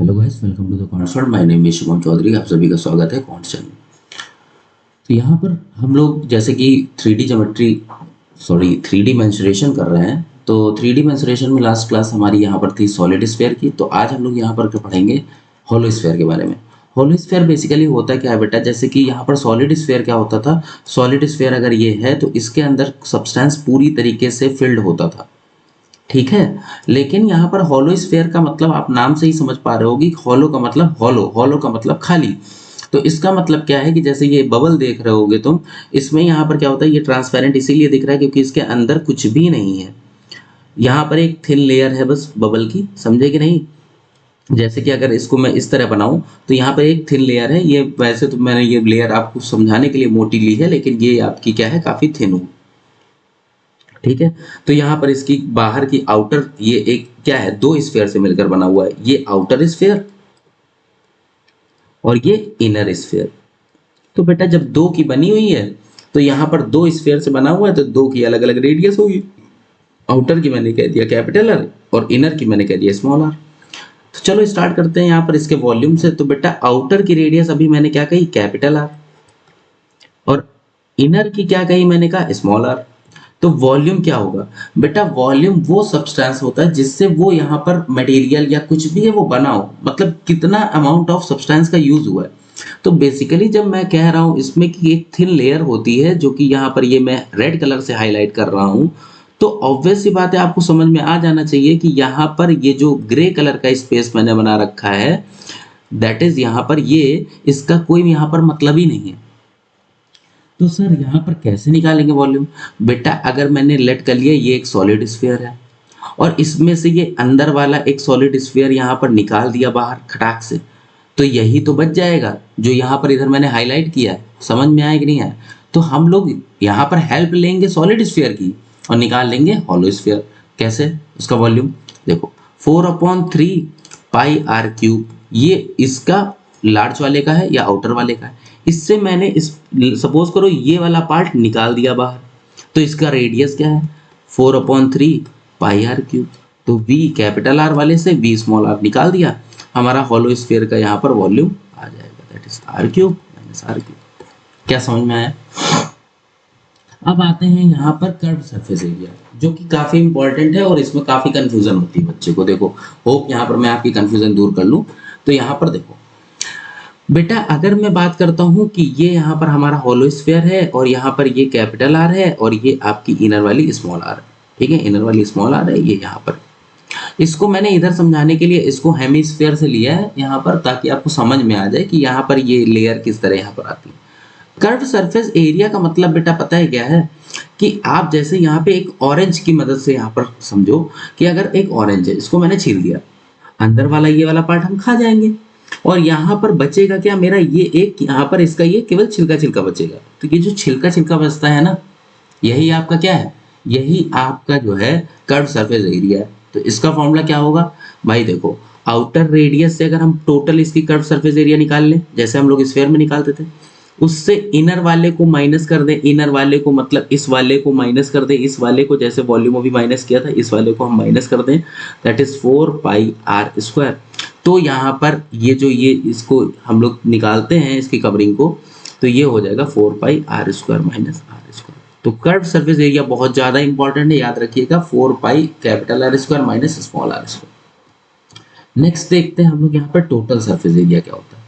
Hello guys, welcome to the concert. My name is Shubham Chaudhary. आप सभी का स्वागत है कॉन्सर्ट में। तो यहाँ पर हम लोग जैसे कि थ्री डी मेंसुरेशन कर रहे हैं। तो थ्री डी मेंसुरेशन में लास्ट क्लास हमारी यहाँ पर थी सॉलिड स्फीयर की। तो आज हम लोग यहाँ पर पढ़ेंगे होलो स्फीयर के बारे में। होलो स्फीयर बेसिकली होता क्या है बेटा, जैसे कि यहाँ पर सॉलिड स्फीयर क्या होता था। सॉलिड स्फीयर अगर ये है तो इसके अंदर सब्सटेंस पूरी तरीके से फिल्ड होता था, ठीक है। लेकिन यहाँ पर हॉलो स्फीयर का मतलब आप नाम से ही समझ पा रहे होगी। हॉलो का मतलब हॉलो, हॉलो का मतलब खाली। तो इसका मतलब क्या है कि जैसे ये बबल देख रहे होगे तुम, इसमें यहाँ पर क्या होता है, ये ट्रांसपेरेंट इसीलिए दिख रहा है क्योंकि इसके अंदर कुछ भी नहीं है। यहाँ पर एक थिन लेयर है बस बबल की, समझे कि नहीं। जैसे कि अगर इसको मैं इस तरह बनाऊं तो यहाँ पर एक थिन लेयर है। ये वैसे तो मैंने ये लेयर आपको समझाने के लिए मोटी ली है, लेकिन ये आपकी क्या है, काफी थिन हो, ठीक है। तो यहाँ पर इसकी बाहर की आउटर, ये एक क्या है, दो स्फीयर से मिलकर बना हुआ है। ये आउटर स्फीयर और ये इनर स्फीयर। तो बेटा जब दो की बनी हुई है तो यहाँ पर दो स्फीयर से बना हुआ है, तो दो की अलग अलग रेडियस होगी। आउटर की मैंने कह दिया कैपिटल आर और इनर की मैंने कह दिया स्मॉल आर। तो चलो स्टार्ट करते हैं यहाँ पर इसके वॉल्यूम से। तो बेटा आउटर की रेडियस अभी मैंने क्या कही, कैपिटल आर, और इनर की क्या कही, मैंने कहा स्मॉल आर। तो वॉल्यूम क्या होगा बेटा, वॉल्यूम वो सब्सटेंस होता है जिससे वो यहाँ पर मटेरियल या कुछ भी है वो बना हो, मतलब कितना अमाउंट ऑफ सब्सटेंस का यूज हुआ है। तो बेसिकली जब मैं कह रहा हूँ इसमें कि एक थिन लेयर होती है, जो कि यहाँ पर ये मैं रेड कलर से हाईलाइट कर रहा हूँ, तो ऑब्वियस सी बात है, आपको समझ में आ जाना चाहिए कि यहाँ पर ये जो ग्रे कलर का स्पेस मैंने बना रखा है, दैट इज यहाँ पर ये, इसका कोई यहाँ पर मतलब ही नहीं है। तो सर यहाँ पर कैसे निकालेंगे वॉल्यूम। बेटा अगर मैंने लेट कर लिया ये एक सॉलिड स्फीयर है और इसमें से ये अंदर वाला एक सॉलिड स्फीयर यहाँ पर निकाल दिया बाहर खटाक से, तो यही तो बच जाएगा जो यहाँ पर इधर मैंने हाईलाइट किया है। समझ में आया कि नहीं आया। तो हम लोग यहाँ पर हेल्प लेंगे सॉलिड स्फीयर की और निकाल लेंगे हॉलो स्फीयर। कैसे, उसका वॉल्यूम देखो, 4/3 पाई आर क्यूब, ये इसका लार्ज वाले का है या आउटर वाले का है। इससे मैंने इस, सपोज करो ये वाला पार्ट निकाल दिया बाहर, तो इसका रेडियस क्या है, 4/3 पाई आर क्यूब। तो v कैपिटल आर वाले से v स्मॉल आर निकाल दिया, हमारा हॉलो स्फीयर का यहाँ पर वॉल्यूम आ जाएगा, that is R cube minus R cube. क्या समझ में आया। अब आते हैं यहाँ पर कर्व सरफेस एरिया, जो कि काफी इंपॉर्टेंट है और इसमें काफी कंफ्यूजन होती है बच्चे को। देखो होप यहाँ पर मैं आपकी कंफ्यूजन दूर कर लूँ। तो यहाँ पर देखो बेटा, अगर मैं बात करता हूँ कि ये यहाँ पर हमारा होलो स्फीयर है और यहाँ पर ये कैपिटल आर है और ये आपकी इनर वाली स्मॉल आर है, ठीक है। इनर वाली स्मॉल आर है ये यहाँ पर। इसको मैंने इधर समझाने के लिए इसको हेमिस्फीयर से लिया है यहाँ पर, ताकि आपको समझ में आ जाए कि यहाँ पर ये लेयर किस तरह यहाँ पर आती है। कर्व सरफेस एरिया का मतलब बेटा पता है क्या है, कि आप जैसे यहाँ पे एक ऑरेंज की मदद से यहाँ पर समझो कि अगर एक ऑरेंज है, इसको मैंने छील दिया, अंदर वाला ये वाला पार्ट हम खा जाएंगे और यहाँ पर बचेगा क्या मेरा, ये एक यहाँ पर इसका ये केवल छिलका छिलका बचेगा। तो ये जो छिलका छिलका बचता है ना, यही आपका क्या है, यही आपका जो है कर्व सरफेस एरिया है। तो इसका फॉर्मूला क्या होगा भाई, देखो आउटर रेडियस से अगर हम टोटल इसकी कर्व सरफेस एरिया निकाल लें, जैसे हम लोग स्फीयर में निकालते थे, उससे इनर वाले को माइनस कर दें, इनर वाले को मतलब इस वाले को माइनस कर दें, इस वाले को जैसे वॉल्यूम अभी माइनस किया था, इस वाले को हम माइनस कर दें, that is 4 pi R square. तो यहाँ पर ये जो ये इसको हम लोग निकालते हैं इसकी कवरिंग को, तो ये हो जाएगा 4 pi R square minus R square. तो कर्व सरफेस एरिया बहुत ज्यादा इंपॉर्टेंट है, याद रखिएगा, 4 pi capital R square minus small R square. Next देखते हैं हम लोग यहाँ पर टोटल सरफेस एरिया क्या होता है।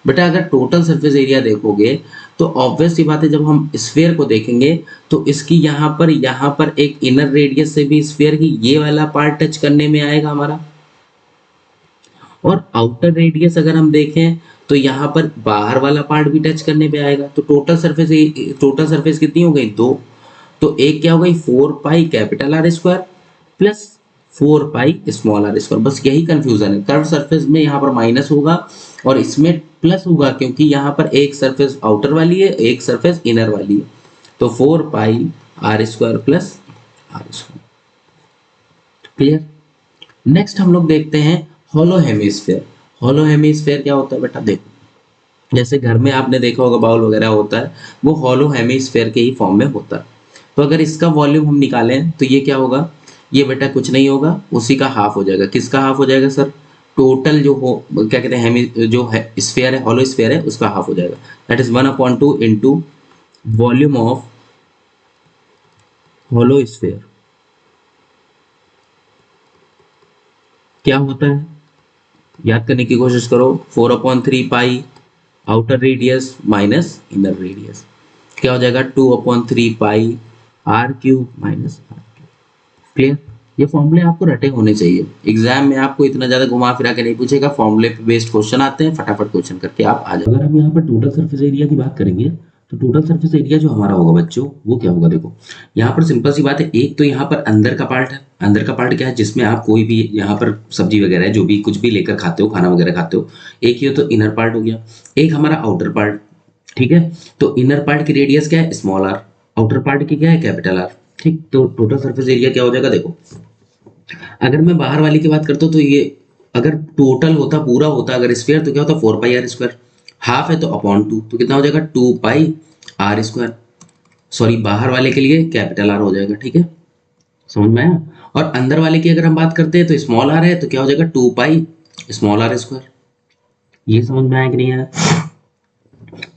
बेटा अगर टोटल सरफेस एरिया देखोगे तो ऑब्वियस सी बात है, जब हम स्फीयर को देखेंगे तो इसकी यहाँ पर एक इनर रेडियस से भी स्फीयर की ये वाला पार्ट टच करने में आएगा हमारा, और आउटर रेडियस अगर हम देखें तो यहाँ पर बाहर वाला पार्ट भी टच करने पे आएगा। तो टोटल सरफेस कितनी हो गई, 2। तो एक क्या हो गई, 4 pi capital R square plus 4 pi small R square. बस यही कंफ्यूजन है, कर्व सरफेस में यहाँ पर माइनस होगा और इसमें प्लस होगा, क्योंकि यहाँ पर एक सरफेस आउटर वाली है, एक सरफेस इनर वाली है। तो 4 pi R square plus R square, clear. Next हम लोग देखते हैं होलो हेमिस्फीयर। होलो हेमिस्फीयर क्या होता है बेटा, देखो जैसे घर में आपने देखा होगा बाउल वगैरह होता है, वो होलो हेमिस्फीयर के ही फॉर्म में होता है। तो अगर इसका वॉल्यूम हम निकालें तो ये क्या होगा, ये बेटा कुछ नहीं होगा, उसी का हाफ हो जाएगा। किसका हाफ हो जाएगा सर, टोटल जो हो क्या कहते हैं जो है स्फीयर है, हॉलो स्फीयर है, उसका हाफ हो जाएगा। That is 1/2 into volume of hollow sphere. क्या होता है याद करने की कोशिश करो, 4/3 pi outer radius minus inner radius, क्या हो जाएगा 2/3 pi R cube minus R cube. Clear? ये फॉर्मूले आपको रटे होने चाहिए, एग्जाम में आपको इतना ज्यादा घुमा फिरा के नहीं पूछेगा, फॉर्मूले पे बेस्ड क्वेश्चन आते हैं, फटाफट क्वेश्चन करके आप आ जाओ। अगर हम यहाँ पर टोटल सरफेस एरिया की बात करेंगे तो टोटल सरफेस एरिया जो हमारा होगा बच्चों वो क्या होगा, देखो यहाँ पर सिंपल सी बात है, एक तो यहाँ पर अंदर का पार्ट है। अंदर का पार्ट क्या है, जिसमें आप कोई भी यहाँ पर सब्जी वगैरह है, जो भी कुछ भी लेकर खाते हो, खाना वगैरह खाते हो, एक ये तो इनर पार्ट हो गया, एक हमारा आउटर पार्ट। ठीक है, तो इनर पार्ट की रेडियस क्या है, स्मॉल आर, आउटर पार्ट की क्या है, कैपिटल आर। ठीक, तो टोटल सरफेस एरिया क्या हो जाएगा, देखो अगर मैं बाहर वाली की बात करता हूँ तो ये अगर टोटल होता, पूरा होता अगर स्क्वायर, तो क्या होता 4 पाई आर स्क्वायर, हाफ है तो अपॉन 2, तो कितना हो जाएगा 2 पाई आर स्क्वायर। सॉरी, बाहर वाले के लिए कैपिटल आर हो जाएगा। ठीक है, समझ में आया? और अंदर वाले की अगर हम बात करते हैं तो स्मॉल आर है, तो क्या हो जाएगा 2 पाई स्मॉल आर स्क्वायर। ये समझ में आया कि नहीं आया?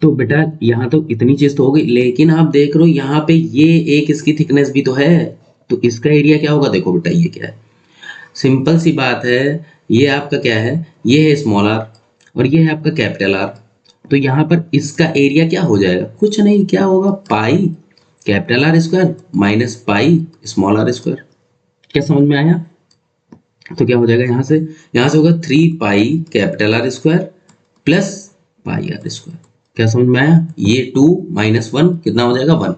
तो बेटा यहाँ तो इतनी चीज तो हो गई, लेकिन आप देख रहे हो यहाँ पे ये एक इसकी थिकनेस भी तो है, तो इसका एरिया क्या होगा, देखो बेटा ये क्या है, सिंपल सी बात है, ये आपका क्या है, ये है स्मॉल आर और ये है आपका कैपिटल आर, तो यहाँ पर इसका एरिया क्या हो जाएगा, कुछ नहीं, क्या होगा pi capital R square minus pi small R square. क्या समझ में आया? तो क्या हो जाएगा यहाँ से होगा 3 pi capital R square plus pi R square. क्या समझ में आया? ये 2 माइनस 1 कितना हो जाएगा 1।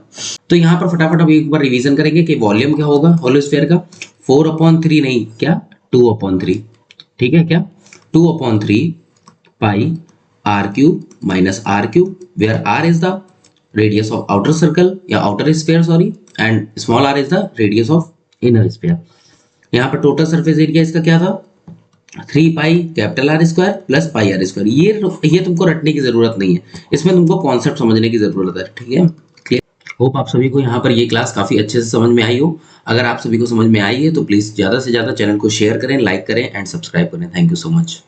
तो यहाँ पर फटाफट अब एक बार रिवीजन करेंगे कि वॉल्यूम क्या होगा हॉलो स्फीयर का, 4/3 नहीं, क्या 2/3। ठीक है, क्या 2/3 pi R cube minus R cube, where R is the radius of outer circle या outer sphere sorry, and small R is the radius of inner sphere. यहाँ पर टोटल सरफेस एरिया इसका क्या था, 3 pi capital R square plus pi R square. ये तुमको रटने की जरूरत नहीं है, इसमें तुमको कॉन्सेप्ट समझने की जरूरत है। ठीक है, होप आप सभी को यहाँ पर ये क्लास काफी अच्छे से समझ में आई हो। अगर आप सभी को समझ में आई है तो प्लीज ज्यादा से ज्यादा चैनल को शेयर करें, लाइक करें एंड सब्सक्राइब करें। Thank you so much.